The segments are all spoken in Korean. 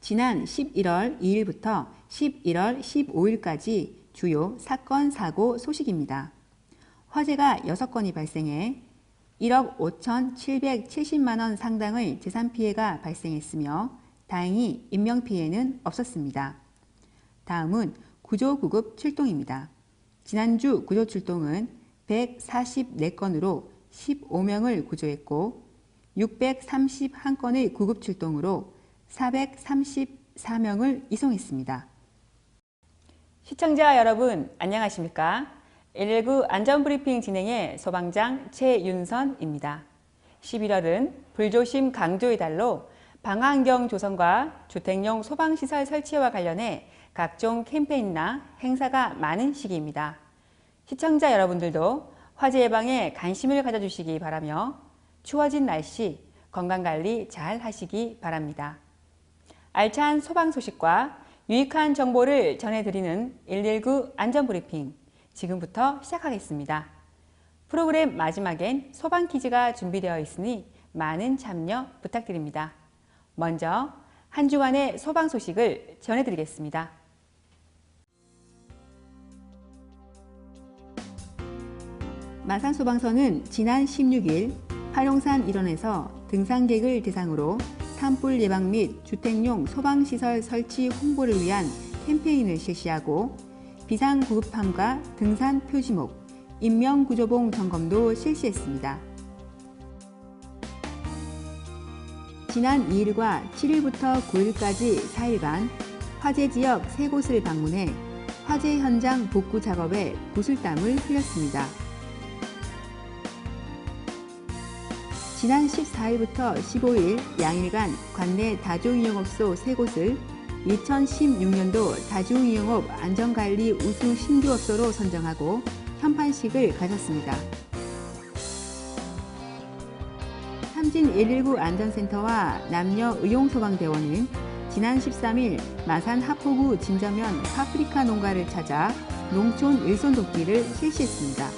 지난 11월 2일부터 11월 15일까지 주요 사건, 사고 소식입니다. 화재가 6건이 발생해 1억 5,770만 원 상당의 재산 피해가 발생했으며 다행히 인명피해는 없었습니다. 다음은 구조구급 출동입니다. 지난주 구조출동은 144건으로 15명을 구조했고 631건의 구급출동으로 434명을 이송했습니다. 시청자 여러분 안녕하십니까? 119 안전브리핑 진행의 소방장 최윤선입니다. 11월은 불조심 강조의 달로 방화환경 조성과 주택용 소방시설 설치와 관련해 각종 캠페인이나 행사가 많은 시기입니다. 시청자 여러분들도 화재 예방에 관심을 가져주시기 바라며 추워진 날씨 건강관리 잘 하시기 바랍니다. 알찬 소방 소식과 유익한 정보를 전해드리는 119 안전브리핑 지금부터 시작하겠습니다. 프로그램 마지막엔 소방 퀴즈가 준비되어 있으니 많은 참여 부탁드립니다. 먼저 한 주간의 소방 소식을 전해드리겠습니다. 마산소방서는 지난 16일 화룡산 일원에서 등산객을 대상으로 산불 예방 및 주택용 소방시설 설치 홍보를 위한 캠페인을 실시하고 비상구급함과 등산 표지목, 인명구조봉 점검도 실시했습니다. 지난 2일과 7일부터 9일까지 4일간 화재 지역 3곳을 방문해 화재 현장 복구 작업에 구슬땀을 흘렸습니다. 지난 14일부터 15일 양일간 관내 다중이용업소 3곳을 2016년도 다중이용업 안전관리 우수 신규업소로 선정하고 현판식을 가졌습니다. 삼진 119 안전센터와 남녀의용소방대원은 지난 13일 마산 하포구 진저면 파프리카 농가를 찾아 농촌 일손 돕기를 실시했습니다.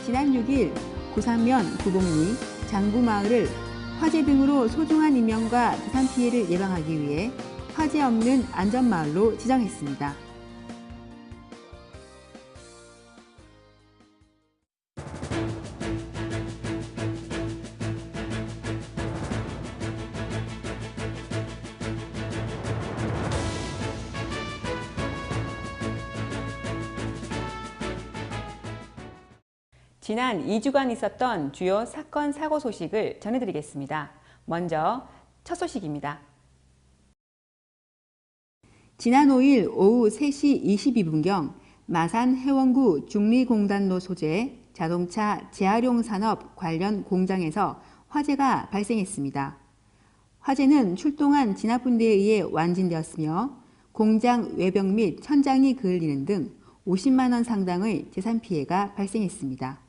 지난 6일 구산면 구봉리 장구마을을 화재 등으로 소중한 인명과 재산 피해를 예방하기 위해 화재 없는 안전마을로 지정했습니다. 지난 2주간 있었던 주요 사건, 사고 소식을 전해드리겠습니다. 먼저 첫 소식입니다. 지난 5일 오후 3시 22분경 마산 해원구 중리공단로 소재 자동차 재활용 산업 관련 공장에서 화재가 발생했습니다. 화재는 출동한 진압분대에 의해 완진되었으며 공장 외벽 및 천장이 그을리는 등 50만 원 상당의 재산 피해가 발생했습니다.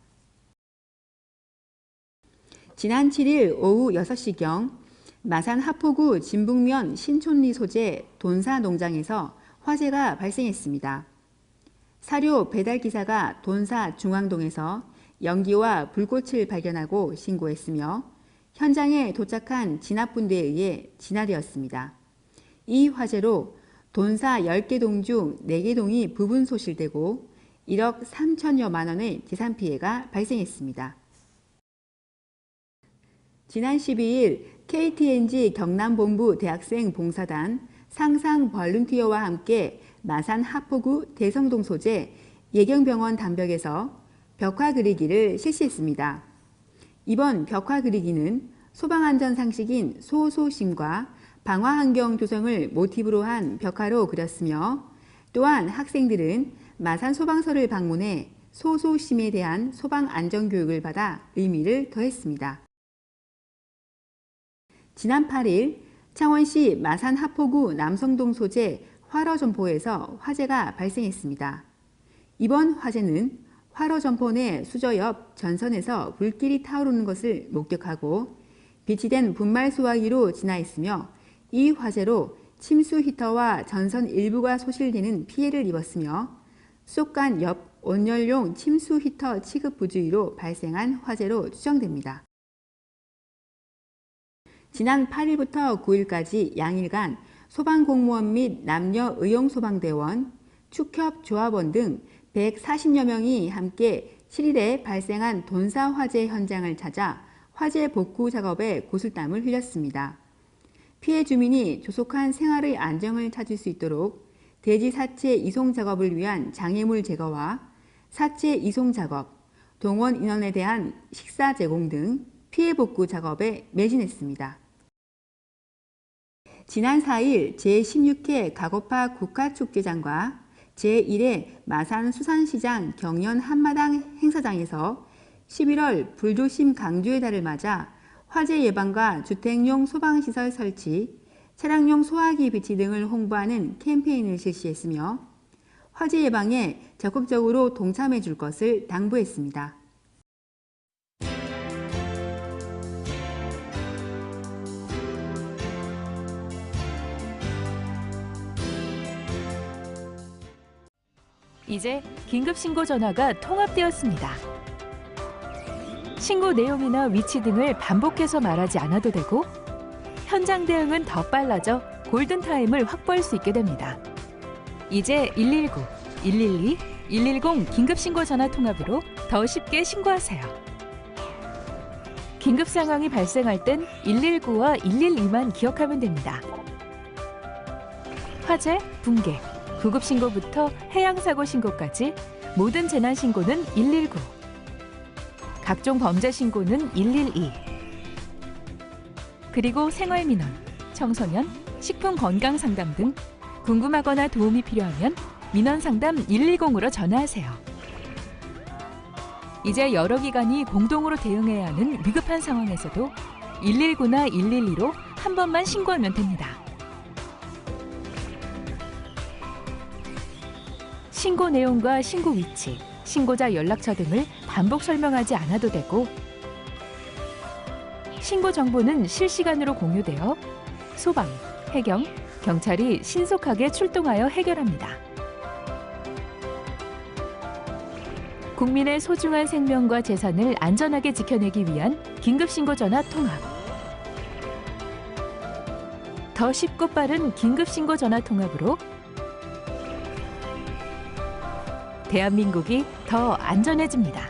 지난 7일 오후 6시경 마산 하포구 진북면 신촌리 소재 돈사 농장에서 화재가 발생했습니다. 사료 배달기사가 돈사 중앙동에서 연기와 불꽃을 발견하고 신고했으며 현장에 도착한 진압분대에 의해 진화되었습니다. 이 화재로 돈사 10개 동 중 4개 동이 부분 소실되고 1억 3천여만 원의 재산 피해가 발생했습니다. 지난 12일 KTNG 경남본부 대학생 봉사단 상상 볼런티어와 함께 마산 하포구 대성동 소재 예경병원 담벽에서 벽화 그리기를 실시했습니다. 이번 벽화 그리기는 소방안전 상식인 소소심과 방화환경 조성을 모티브로 한 벽화로 그렸으며 또한 학생들은 마산 소방서를 방문해 소소심에 대한 소방안전교육을 받아 의미를 더했습니다. 지난 8일 창원시 마산 하포구 남성동 소재 활어점포에서 화재가 발생했습니다. 이번 화재는 활어점포 내 수저 옆 전선에서 불길이 타오르는 것을 목격하고 비치된 분말 소화기로 진화했으며 이 화재로 침수 히터와 전선 일부가 소실되는 피해를 입었으며 수족관 옆 온열용 침수 히터 취급 부주의로 발생한 화재로 추정됩니다. 지난 8일부터 9일까지 양일간 소방공무원 및 남녀 의용소방대원, 축협 조합원 등 140여 명이 함께 7일에 발생한 돈사 화재 현장을 찾아 화재 복구 작업에 고슬땀을 흘렸습니다. 피해 주민이 조속한 생활의 안정을 찾을 수 있도록 대지 사체 이송 작업을 위한 장애물 제거와 사체 이송 작업, 동원 인원에 대한 식사 제공 등 피해 복구 작업에 매진했습니다. 지난 4일 제16회 가고파 국가축제장과 제1회 마산수산시장 경연 한마당 행사장에서 11월 불조심 강조의 달을 맞아 화재 예방과 주택용 소방시설 설치, 차량용 소화기 비치 등을 홍보하는 캠페인을 실시했으며 화재 예방에 적극적으로 동참해 줄 것을 당부했습니다. 이제 긴급신고 전화가 통합되었습니다. 신고 내용이나 위치 등을 반복해서 말하지 않아도 되고 현장 대응은 더 빨라져 골든타임을 확보할 수 있게 됩니다. 이제 119, 112, 110 긴급신고 전화 통합으로 더 쉽게 신고하세요. 긴급 상황이 발생할 땐 119와 112만 기억하면 됩니다. 화재, 붕괴, 구급신고부터 해양사고 신고까지 모든 재난신고는 119, 각종 범죄 신고는 112, 그리고 생활민원, 청소년, 식품건강상담 등 궁금하거나 도움이 필요하면 민원상담 110으로 전화하세요. 이제 여러 기관이 공동으로 대응해야 하는 위급한 상황에서도 119나 112로 한 번만 신고하면 됩니다. 신고 내용과 신고 위치, 신고자 연락처 등을 반복 설명하지 않아도 되고 신고 정보는 실시간으로 공유되어 소방, 해경, 경찰이 신속하게 출동하여 해결합니다. 국민의 소중한 생명과 재산을 안전하게 지켜내기 위한 긴급신고 전화 통합. 더 쉽고 빠른 긴급신고 전화 통합으로 대한민국이 더 안전해집니다.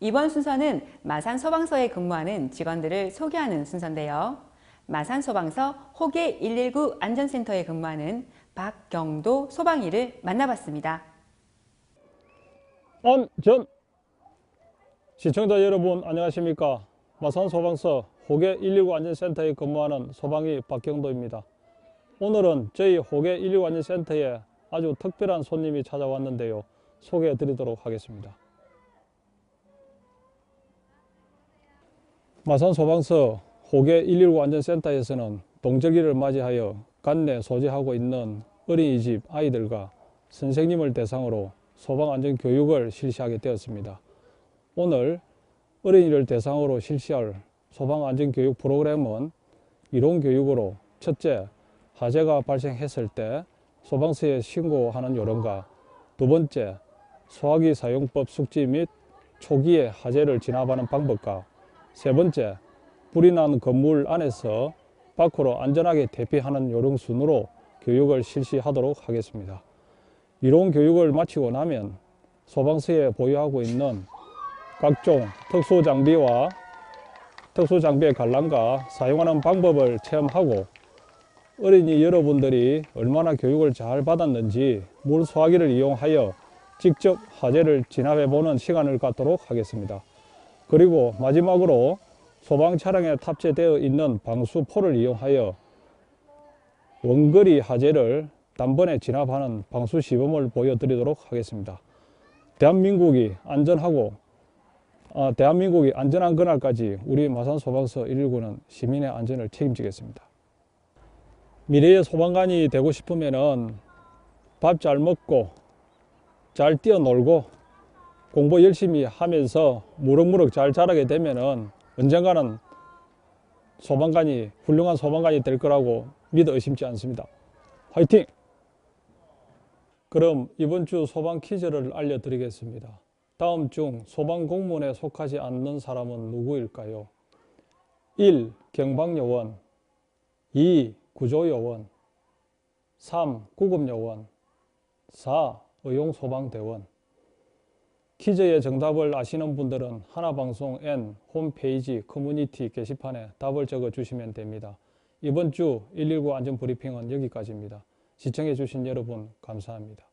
이번 순서는 마산소방서에 근무하는 직원들을 소개하는 순서인데요. 마산소방서 호계 119 안전센터에 근무하는 박경도 소방이를 만나봤습니다. 안전! 시청자 여러분 안녕하십니까? 마산소방서 호계 119 안전센터에 근무하는 소방이 박경도입니다. 오늘은 저희 호계 119 안전센터에 아주 특별한 손님이 찾아왔는데요. 소개해 드리도록 하겠습니다. 마산소방서 호계 119 안전센터에서는 동절기를 맞이하여 관내 소재하고 있는 어린이집 아이들과 선생님을 대상으로 소방안전교육을 실시하게 되었습니다. 오늘 어린이를 대상으로 실시할 소방안전교육 프로그램은 이론교육으로 첫째, 화재가 발생했을 때 소방서에 신고하는 요령과 두 번째, 소화기 사용법 숙지 및 초기에 화재를 진압하는 방법과 세 번째, 불이 난 건물 안에서 밖으로 안전하게 대피하는 요령 순으로 교육을 실시하도록 하겠습니다. 이론 교육을 마치고 나면 소방서에 보유하고 있는 각종 특수장비와 특수장비의 관람과 사용하는 방법을 체험하고 어린이 여러분들이 얼마나 교육을 잘 받았는지 물 소화기를 이용하여 직접 화재를 진압해보는 시간을 갖도록 하겠습니다. 그리고 마지막으로 소방 차량에 탑재되어 있는 방수포를 이용하여 원거리 화재를 단번에 진압하는 방수 시범을 보여드리도록 하겠습니다. 대한민국이 안전한 그날까지 우리 마산소방서 119는 시민의 안전을 책임지겠습니다. 미래의 소방관이 되고 싶으면은 밥 잘 먹고 잘 뛰어놀고 공부 열심히 하면서 무럭무럭 잘 자라게 되면은 언젠가는 소방관이 훌륭한 소방관이 될 거라고 믿어 의심치 않습니다. 화이팅! 그럼 이번 주 소방 퀴즈를 알려드리겠습니다. 다음 중 소방 공무원에 속하지 않는 사람은 누구일까요? 1. 경방요원 2. 구조요원 3. 구급요원 4. 의용소방대원. 퀴즈의 정답을 아시는 분들은 하나방송 N 홈페이지 커뮤니티 게시판에 답을 적어 주시면 됩니다. 이번 주 119 안전브리핑은 여기까지입니다. 시청해 주신 여러분 감사합니다.